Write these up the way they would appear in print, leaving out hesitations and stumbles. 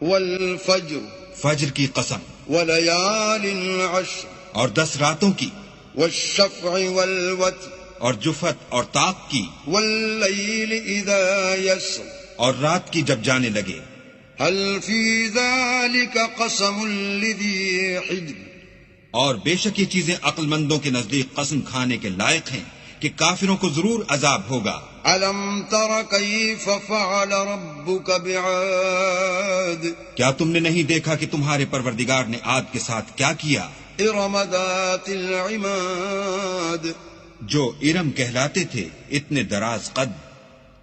والفجر، فجر کی قسم، وليال عشر، اور 10 راتوں کی، والشفع والوتر، اور جفت اور طاق کی، والليل إذا يسر، اور رات کی جب جانے لگے. هل في ذلك قسم لذي حجر، اور بے شک یہ چیزیں عقل مندوں کے نزدیک قسم کھانے کے لائق ہیں کہ کافروں کو ضرور عذاب ہوگا. ألم تر كيف فعل ربك بعاد، کیا تم نے نہیں دیکھا کہ تمہارے پروردگار نے عاد کے ساتھ کیا کیا؟ إرم ذات العماد، جو ارم کہلاتے تھے اتنے دراز قد،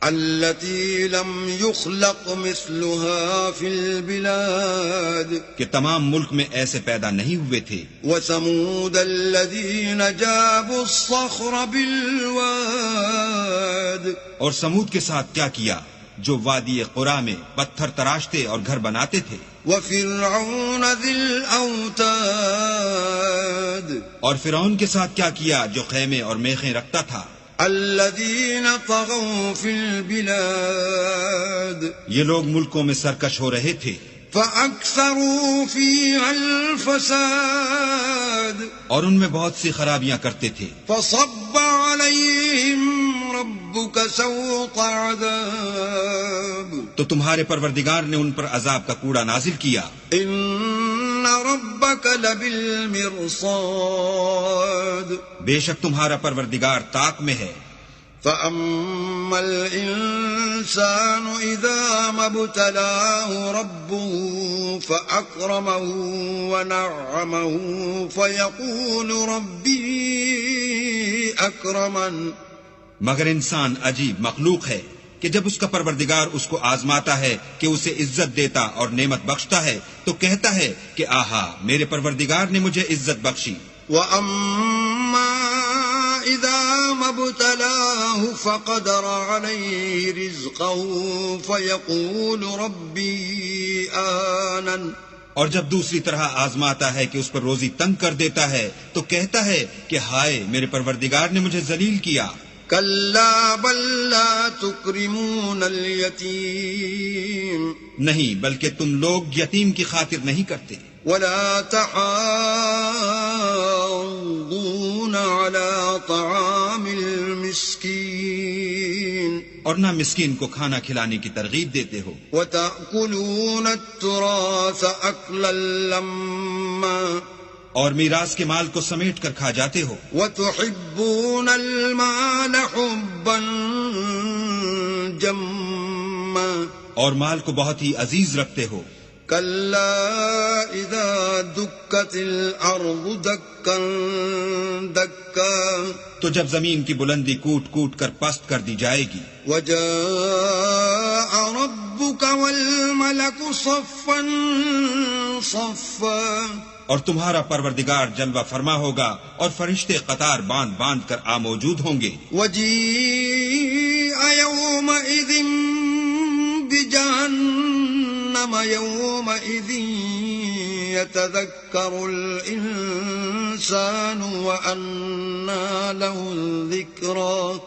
التي لم يخلق مثلها في البلاد، کہ تمام ملک میں ایسے پیدا نہیں ہوئے تھے. وثمود الذين جابوا الصخر بالواد، اور سمود کے ساتھ کیا کیا جو وادی قرا میں پتھر تراشتے اور گھر بناتے تھے. وفرعون ذي الأوتاد، اور فرعون کے ساتھ کیا کیا جو خیمے اور میخیں رکھتا تھا. الذين طغوا في البلاد، یہ لوگ ملکوں میں سرکش ہو رہے تھے. فأكثروا فيها الفساد، اور ان میں بہت سی خرابیاں کرتے تھے. فصب عليهم ربك سوط عذاب، تو تمہارے پروردگار نے ان پر عذاب کا کوڑا نازل کیا. إن ربك لبالمرصاد، بے شک تمہارا پروردگار طاق میں ہے. فأما الإنسان إذا ما ابتلاه ربه فأكرمه ونعمه فيقول ربي أكرمن، مگر انسان عجیب مخلوق ہے کہ جب اس کا پروردگار اس کو آزماتا ہے کہ اسے عزت دیتا اور نعمت بخشتا ہے تو کہتا ہے کہ آہا میرے پروردگار نے مجھے عزت بخشی. وأما إذا ما ابتلاه فقدر عليه رزقه فيقول ربي أهانن، اور جب دوسری طرح آزماتا ہے کہ اس پر روزی تنگ کر دیتا ہے تو کہتا ہے کہ ہائے میرے پروردگار نے مجھے ذلیل کیا. كلا بل لا تكرمون اليتيم، نہیں بلکہ تم لوگ یتیم کی خاطر نہیں کرتے. ولا تحاضون على طعام المسكين، اور نہ مسکین کو کھانا کھلانے کی ترغیب دیتے ہو. وتأكلون التراث أكلا لما، اور میراث کے مال کو سمیٹ کر کھا جاتے ہو. وتحبون المال حبا جما، اور مال کو بہت ہی عزیز رکھتے ہو. كلا إذا دكت الأرض دكا دكا، تو جب زمین کی بلندی کوٹ کوٹ کر پست کر دی جائے گی. وجاء ربك والملك صفا صفا، اور تمہارا پروردگار جلوہ فرما ہوگا اور فرشتے قطار باندھ باندھ کر موجود ہوں گے. وجيء يومئذ بجهنم يومئذ يتذكر الإنسان وأنى له الذكرى،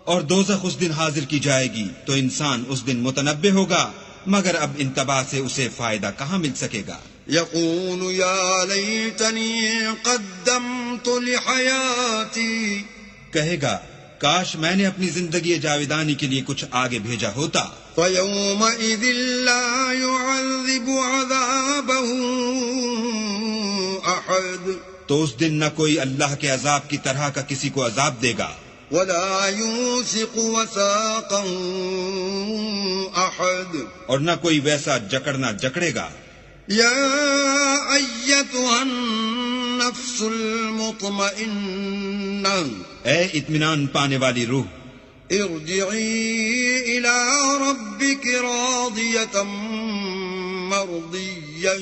اور دوزخ اس دن حاضر کی جائے گی تو انسان اس دن متنبہ ہوگا مگر اب انتباہ سے اسے فائدہ کہاں مل سکے گا. يقول يا ليتني قدمت لحياتي، کہے گا کاش میں نے اپنی زندگی جاویدانی کے لیے کچھ آگے بھیجا ہوتا. فيومئذ لا يعذب عذابه أحد، تو اس دن نہ کوئی اللہ کے عذاب کی طرح کا کسی کو عذاب دے گا. ولا يوثق وثاقه أحد، اور نہ کوئی ویسا جکڑنا جکڑے گا. يا أيتها النفس المطمئنة، اے اطمینان پانے والی روح، ارجعي إلى ربك راضية مرضية،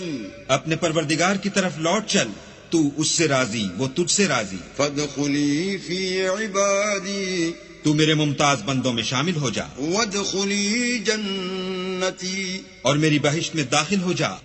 اپنے پروردگار کی طرف لوٹ چل، تو اس سے راضی وہ تجھ سے راضی. فادخلي في عبادي، تو میرے ممتاز بندوں میں شامل ہو جا، وادخلي جنتي، اور میری بہشت میں داخل ہو جا.